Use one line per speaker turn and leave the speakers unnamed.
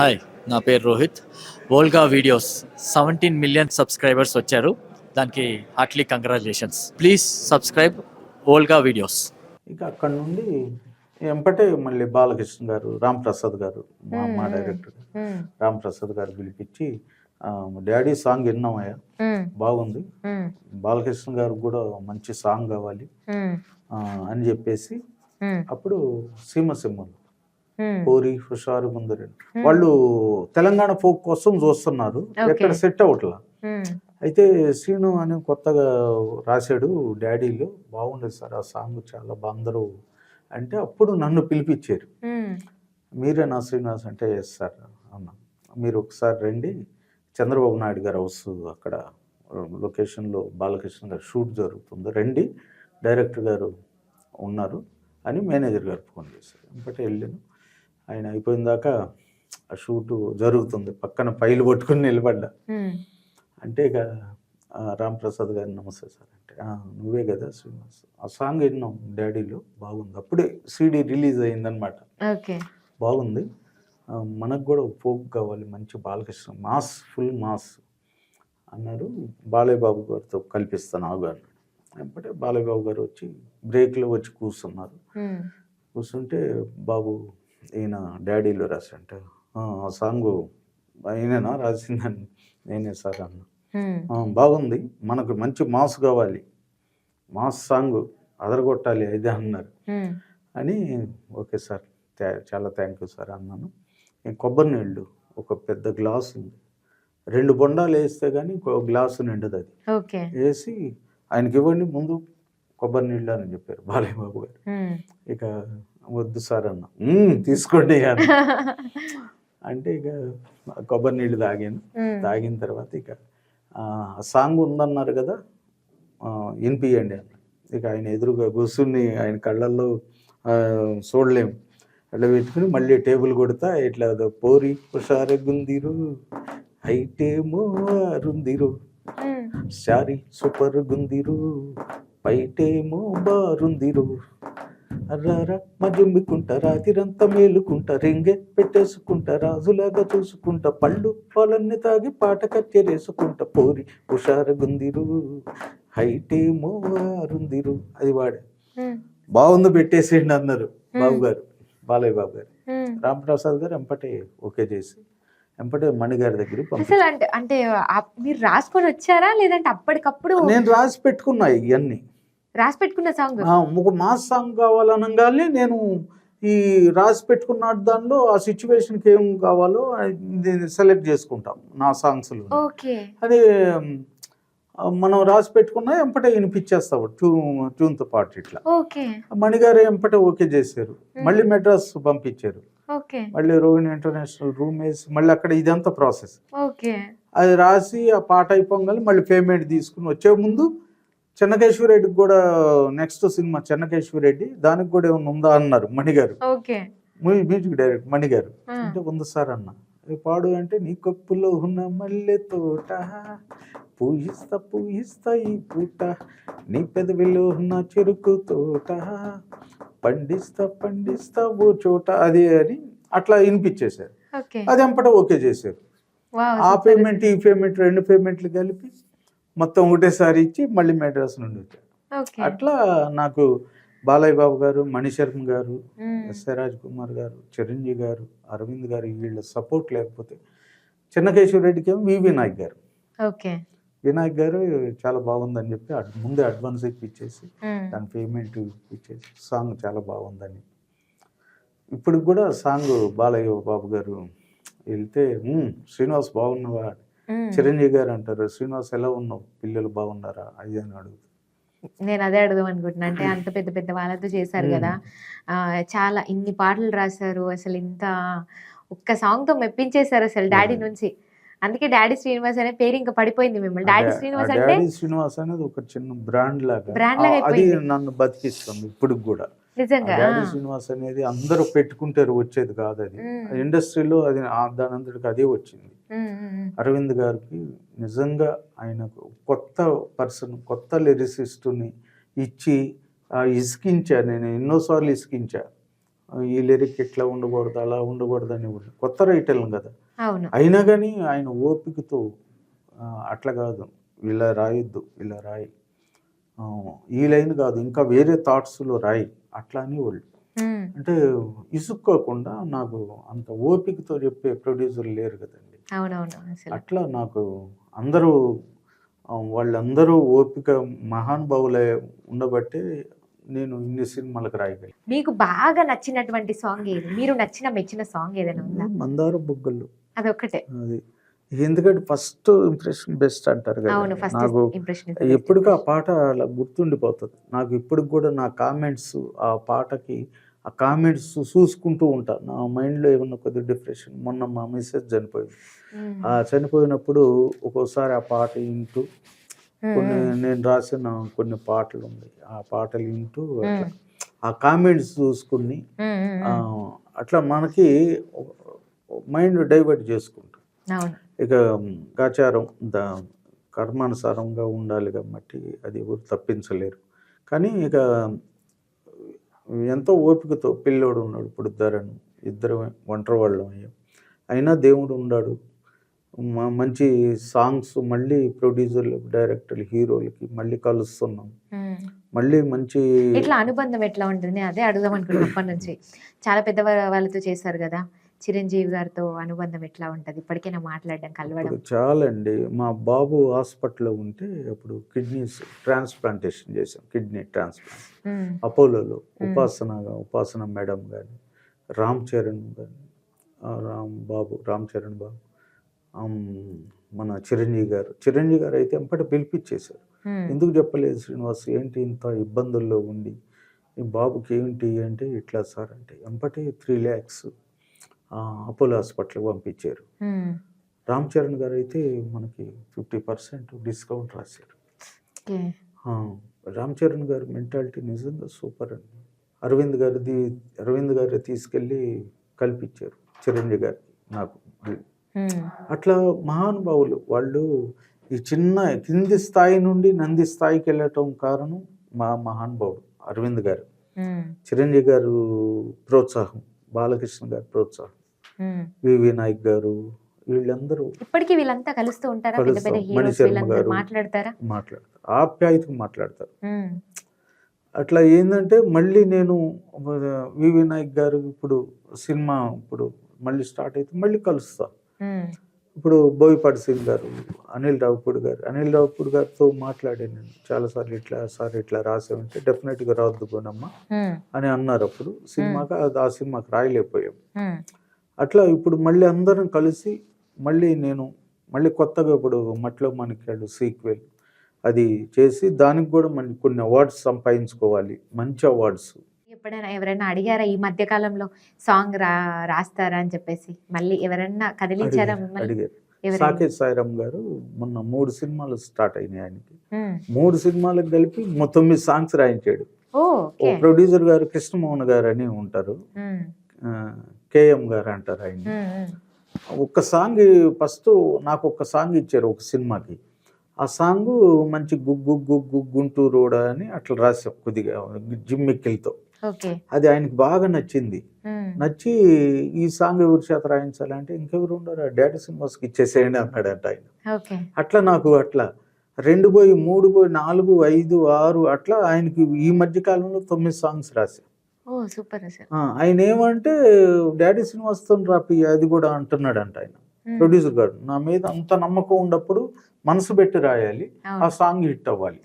Hi, నా పేరు Rohit. Volga videos 17 million subscribers వచ్చారు. దానికి Hartley congratulations. Please subscribe Volga videos.
ఇక అక్కడ నుండి ఎంపటే మళ్ళీ బాలకృష్ణ గారు, రామ్ ప్రసాద్ గారు, మా డైరెక్టర్ రామ్ ప్రసాద్ గారు పిలిపించి డాడీ సాంగ్ విన్నామయ్యా, బాగుంది, బాలకృష్ణ గారు కూడా మంచి సాంగ్ కావాలి అని చెప్పేసి అప్పుడు సీమసింహలు కోరి హుషారు ముందరి వాళ్ళు తెలంగాణ ఫోక్ కోసం చూస్తున్నారు, ఎక్కడ సెట్ అవట్లా. అయితే శ్రీను అని కొత్తగా రాశాడు డాడీలో, బాగుండేది సార్ ఆ సాంగ్, చాలా అందరూ అంటే అప్పుడు నన్ను పిలిపించారు. మీరేనా శ్రీనివాస్ అంటే ఎస్ సార్ అన్నా, మీరు ఒకసారి రండి, చంద్రబాబు నాయుడు గారు హౌస్ అక్కడ లొకేషన్లో బాలకృష్ణ గారు షూట్ జరుగుతుంది, రండి, డైరెక్టర్ గారు ఉన్నారు అని మేనేజర్ గారు ఫోన్ చేశారు. వెంపటే వెళ్ళాను. ఆయన అయిపోయిన దాకా ఆ షూటు జరుగుతుంది, పక్కన ఫైల్ పట్టుకుని నిలబడ్డా. అంటే ఇక రామ్ ప్రసాద్ గారు నమస్తే సార్ అంటే, నువ్వే కదా శ్రీనివాస్, ఆ సాంగ్ విన్నాం డాడీలో, బాగుంది, అప్పుడే సీడీ రిలీజ్ అయిందనమాట, బాగుంది, మనకు కూడా ఫోక్ కావాలి, మంచి బాలకృష్ణ మాస్, ఫుల్ మాస్ అన్నారు. బాలయ్య బాబు గారితో కల్పిస్తాను ఆగు అన్నాడు. వెంపటే బాలయ్య బాబు గారు వచ్చి బ్రేక్లో వచ్చి కూర్చున్నారు. కూర్చుంటే బాబు ఈయన డాడీలో రాసి అంటే, ఆ సాంగ్ ఈయననా రాసిందని, నేనే సార్ అన్న. బాగుంది, మనకు మంచి మాస్ కావాలి, మాస్ సాంగ్ అదరగొట్టాలి అయితే అన్నారు అని. ఓకే సార్, చాలా థ్యాంక్ యూ సార్ అన్నాను. కొబ్బరి నీళ్ళు ఒక పెద్ద గ్లాసు ఉంది, 2 బొండాలు వేస్తే కానీ గ్లాసు నిండదు, అది వేసి ఆయనకి ఇవ్వండి ముందు కొబ్బరి నీళ్ళు అని చెప్పారు బాలయ్య బాబు గారు. ఇక వద్దు సార్ అన్న, తీసుకోండి అని అంటే ఇక కొబ్బరి నీళ్ళు తాగాను. తాగిన తర్వాత ఇక సాంగ్ ఉందన్నారు కదా, వినిపియండి అన్న. ఇక ఆయన ఎదురుగా కూర్చుని ఆయన కళ్ళల్లో చూడలేము, అట్లా పెట్టుకుని మళ్ళీ టేబుల్ కొడతా ఇట్లా పోరి హుషారుగుందిరు, హైటేమో అరుందిరు, సారీ సూపర్ గుందిరు, బయటేమో బారుందిరు, అర్రారా మజుమ్మికుంటా, రాతిరంతా మేలుకుంటా, రింగే పెట్టేసుకుంటా, రాజులాగా చూసుకుంటా, పళ్ళు పాలన్నీ తాగి పాట కచ్చేరేసుకుంటా, పోరి హుషారుగుందిరు, హైటేమో అరుందిరు, అది వాడే. బాగుంది, పెట్టేసేయండి అన్నారు బాబు గారు, బాలయ్య బాబు గారు. రామ్ ప్రసాద్ గారు ఎంపటే ఓకే చేసి ఎంపటే మణిగారి దగ్గర
అసలు అంటే మీరు రాసుకొని వచ్చారా లేదంటే అప్పటికప్పుడు?
నేను రాసి పెట్టుకున్నా, ఇవన్నీ
రాసి పెట్టుకున్న సాంగ్,
ఒక మాస్ సాంగ్ కావాలనగానే నేను ఈ రాసి పెట్టుకున్న దానిలో ఆ సిచ్యువేషన్కి ఏం కావాలో సెలెక్ట్ చేసుకుంటాం నా సాంగ్స్లో. అది మనం రాసి పెట్టుకున్నా ఎంపటే వినిపించేస్తావు ట్యూన్తో పాటు. ఇట్లా మణిగారు ఎంపటే ఓకే చేశారు, మళ్ళీ మెడ్రాస్ పంపించారు, మళ్ళీ రోహిణి ఇంటర్నేషనల్ రూమ్ వేసి మళ్ళీ అక్కడ ఇదంతా ప్రాసెస్. అది రాసి ఆ పాట అయిపోగానే మళ్ళీ పేమెంట్ తీసుకుని వచ్చే ముందు చెన్నకేశ్వరరెడ్డికి కూడా నెక్స్ట్ సినిమా చెన్నకేశ్వరరెడ్డి, దానికి కూడా ఏమన్నా ఉందా అన్నారు మణిగారు, మ్యూజిక్ డైరెక్టర్ మణిగారు. అంటే ఉంది సార్ అన్న. పాడు అంటే, నీ కొప్పులో ఉన్న మల్లె తోట పూయిస్తా పూయిస్తా ఈ పూట, నీ పెదవిలో ఉన్న చెరుకు తోట పండిస్తా పండిస్తా ఓ చోట, అది అని అట్లా వినిపించేశారు. అది ఎంపట ఓకే చేశారు. ఆ పేమెంట్ ఈ పేమెంట్ 2 పేమెంట్లు కలిపి మొత్తం ఒకటేసారి ఇచ్చి మళ్ళీ మెడ్రాస్ నుండి వచ్చారు. అట్లా నాకు బాలయ్య బాబు గారు, మణిశర్మ గారు, ఎస్ఏ రాజ్ కుమార్ గారు, చిరంజీవి గారు, అరవింద్ గారు, వీళ్ళ సపోర్ట్ లేకపోతే, చెన్నకేశ్వరరెడ్డికి ఏమో వినాయక్ గారు, వినాయక్ గారు చాలా బాగుందని చెప్పి ముందే అడ్వాన్స్ ఇప్పించేసి దాని పేమెంట్ ఇచ్చేసి సాంగ్ చాలా బాగుందని. ఇప్పుడు కూడా సాంగ్ బాలయ్య బాబు గారు వెళ్తే, శ్రీనివాస్ బాగున్నావా, చిరంజీవి గారు అంటారు, శ్రీనివాస్ ఎలా ఉన్నావు, పిల్లలు బాగున్నారా అది అని అడుగుతారు.
నేను అదే అడుగుదాం అనుకుంటున్నా, అంటే అంత పెద్ద పెద్ద వాళ్ళతో చేశారు కదా, చాలా ఇన్ని పాటలు రాశారు, అసలు ఇంత ఒక్క సాంగ్ తో మెప్పించేశారు అసలు డాడీ నుంచి. అందుకే డాడీ శ్రీనివాస్ అనే పేరు ఇంకా పడిపోయింది మిమ్మల్ని. డాడీ శ్రీనివాస్ అంటే,
డాడీ శ్రీనివాస్ అనేది ఒక చిన్న బ్రాండ్ లాగా అది నన్ను బతికిస్తుంది ఇప్పుడు కూడా.
నిజంగా
డాడీ శ్రీనివాస్ అనేది అందరూ పెట్టుకుంటారు, వచ్చేది కాదు, అది ఇండస్ట్రీలో అది దాని అంతటికి అదే వచ్చింది. అరవింద్ గారికి నిజంగా ఆయనకు కొత్త పర్సన్, కొత్త లిరిసిస్టుని ఇచ్చి ఇసికించా, నేను ఎన్నోసార్లు ఇసికించా. ఈ లిరిక్ ఇట్లా ఉండకూడదు అలా ఉండకూడదు అని కొత్త రైటర్లు కదా.
అవును.
అయినా కానీ ఆయన ఓపికతో అట్లా కాదు, ఇలా రాయొద్దు, ఇలా రాయి, ఈ లైన్ కాదు ఇంకా వేరే థాట్స్లో రాయి అట్లా అని వాళ్ళు. అంటే ఇసుక్కోకుండా నాకు అంత ఓపికతో చెప్పే ప్రొడ్యూసర్లు లేరు కదండి.
అవునవును.
అట్లా నాకు అందరూ వాళ్ళందరూ ఓపిక మహానుభావులే ఉండబట్టే నేను ఇన్ని సినిమాలకు రాయగలను.
మీకు బాగా నచ్చినటువంటి సాంగ్ ఏది? మీరు మెచ్చిన సాంగ్ ఏదైనా ఉందా?
మందార బుగ్గలు
అదొక్కటే.
అది ఎందుకంటే ఫస్ట్ ఇంప్రెషన్ బెస్ట్ అంటారు కదా.
అవును, ఫస్ట్
నాకు
ఇంప్రెషన్.
ఎప్పటికీ ఆ పాట అలా గుర్తుండిపోతుంది నాకు. ఇప్పటికి కూడా నా కామెంట్స్ ఆ పాటకి, ఆ కామెంట్స్ చూసుకుంటూ ఉంటా. నా మైండ్లో ఏమన్నా కొద్దిగా డిప్రెషన్. మొన్న మా మిస్సెస్ చనిపోయింది. ఆ చనిపోయినప్పుడు ఒక్కోసారి ఆ పాట వింటూ నేను రాసిన కొన్ని పాటలు ఉన్నాయి, ఆ పాటలు వింటూ అట్లా ఆ కామెంట్స్ చూసుకుని అట్లా మనకి మైండ్ డైవర్ట్ చేసుకుంటాం. ఇక ఆచారం కర్మానుసారంగా ఉండాలి కాబట్టి అది ఎవరు తప్పించలేరు. కానీ ఇక ఎంతో ఓపికతో పిల్లోడు ఉన్నాడు, ఇప్పుడు ఇద్దరు ఒంటరి వాళ్ళం అయ్యాం. అయినా దేవుడు ఉన్నాడు. మంచి సాంగ్స్ మళ్ళీ ప్రొడ్యూసర్లు, డైరెక్టర్లు, హీరోలకి మళ్ళీ కలుస్తున్నాం. మళ్ళీ మంచి
ఇట్లా అనుబంధం ఎట్లా ఉంటుంది అదే అడుగుదాం అనుకున్నప్పటి నుంచి. చాలా పెద్ద వాళ్ళతో చేశారు కదా, చిరంజీవి గారితో అనుబంధం ఎట్లా ఉంటుంది? ఇప్పటికైనా మాట్లాడడం, కలవడం?
చాలా అండి. మా బాబు హాస్పిటల్లో ఉంటే అప్పుడు కిడ్నీస్ ట్రాన్స్ప్లాంటేషన్ చేశాం, కిడ్నీ ట్రాన్స్ప్లాంట్ అపోలోలో. ఉపాసన మేడం కానీ, రామ్ చరణ్ బాబు, మన చిరంజీవి గారు అయితే ఎంపటి పిలిపించేశారు. ఎందుకు చెప్పలేదు శ్రీనివాస్, ఏంటి ఇంత ఇబ్బందుల్లో ఉండి ఈ బాబుకి ఏంటి అంటే, ఇట్లా సార్ అంటే ఎంపటి 3 lakhs అపోలో హాస్పిటల్కి పంపించారు. రామ్ చరణ్ గారు అయితే మనకి 50% డిస్కౌంట్ రాశారు. రామ్ చరణ్ గారి మెంటాలిటీ నిజంగా సూపర్ అండి. అరవింద్ గారు తీసుకెళ్ళి కల్పించారు చిరంజీవి గారికి, నాకు. అట్లా మహానుభావులు వాళ్ళు. ఈ చిన్న కింది స్థాయి నుండి నంది స్థాయికి వెళ్ళటం కారణం మా మహానుభావుడు అరవింద్ గారు, చిరంజీవి గారు ప్రోత్సాహం, బాలకృష్ణ గారి ప్రోత్సాహం, వివి నాయక్ గారు, వీళ్ళందరూ.
ఇప్పటికీ వీళ్ళంతా కలుస్తూ ఉంటారా?
మణిశర్మ గారు మాట్లాడతారు, ఆప్యాయతగా మాట్లాడతారు. అట్లా ఏంటంటే మళ్ళీ నేను వివి నాయక్ గారు ఇప్పుడు సినిమా మళ్ళీ స్టార్ట్ అయితే మళ్ళీ కలుస్తా. ఇప్పుడు బోయపాటి సింగ్ గారు, అనిల్ రావిపూడి గారితో మాట్లాడాను నేను చాలాసార్లు. ఇట్లా రాసామంటే డెఫినెట్గా రాద్దుకోనమ్మా అని అన్నారు అప్పుడు. ఆ సినిమాకి రాయలేకపోయాం. అట్లా ఇప్పుడు మళ్ళీ అందరం కలిసి మళ్ళీ కొత్తగా ఇప్పుడు మట్లో మాణిక్యాలు సీక్వెల్ అది చేసి దానికి కూడా మనకి కొన్ని అవార్డ్స్ సంపాదించుకోవాలి, మంచి అవార్డ్స్.
ఎప్పుడైనా ఎవరైనా అడిగారా ఈ మధ్య కాలంలో సాంగ్ రాస్తారా అని చెప్పేసి? మళ్ళీ ఎవరైనా కదిలించారా?
అడిగారు. సాకేత్ సాయిరామ్ గారు మొన్న 3 సినిమాలు స్టార్ట్ అయినాయి ఆయనకి. 3 సినిమాలకు కలిపి 9 సాంగ్స్ రాయించాడు. ప్రొడ్యూసర్ గారు కృష్ణమోహన్ గారు అని ఉంటారు, కేఎం గారు అంటారు ఆయన. ఒక్క సాంగ్ ఫస్ట్ నాకు ఒక్క సాంగ్ ఇచ్చారు ఒక సినిమాకి. ఆ సాంగ్ మంచి గుంటూరు రోడ్ అని అట్లా రాసాం కొద్దిగా జిమ్మిక్కిలతో. అది ఆయనకి బాగా నచ్చింది. నచ్చి ఈ సాంగ్ ఎవరి చేత రాయించాలంటే ఇంకెవరు ఉండరు, డాడీ సినిమాస్కి ఇచ్చేసేయండి అన్నాడంట ఆయన. అట్లా నాకు 2 పోయి 3 పోయి 4, 5, 6 అట్లా ఆయనకి ఈ మధ్య కాలంలో 9 సాంగ్స్ రాశా. ఆయన ఏమంటే డాడీ శ్రీనివాస్తో రాపి అది కూడా అంటున్నాడంట ఆయన, ప్రొడ్యూసర్ గారు. నా మీద అంత నమ్మకం ఉన్నప్పుడు మనసు పెట్టి రాయాలి, ఆ సాంగ్ హిట్ అవ్వాలి.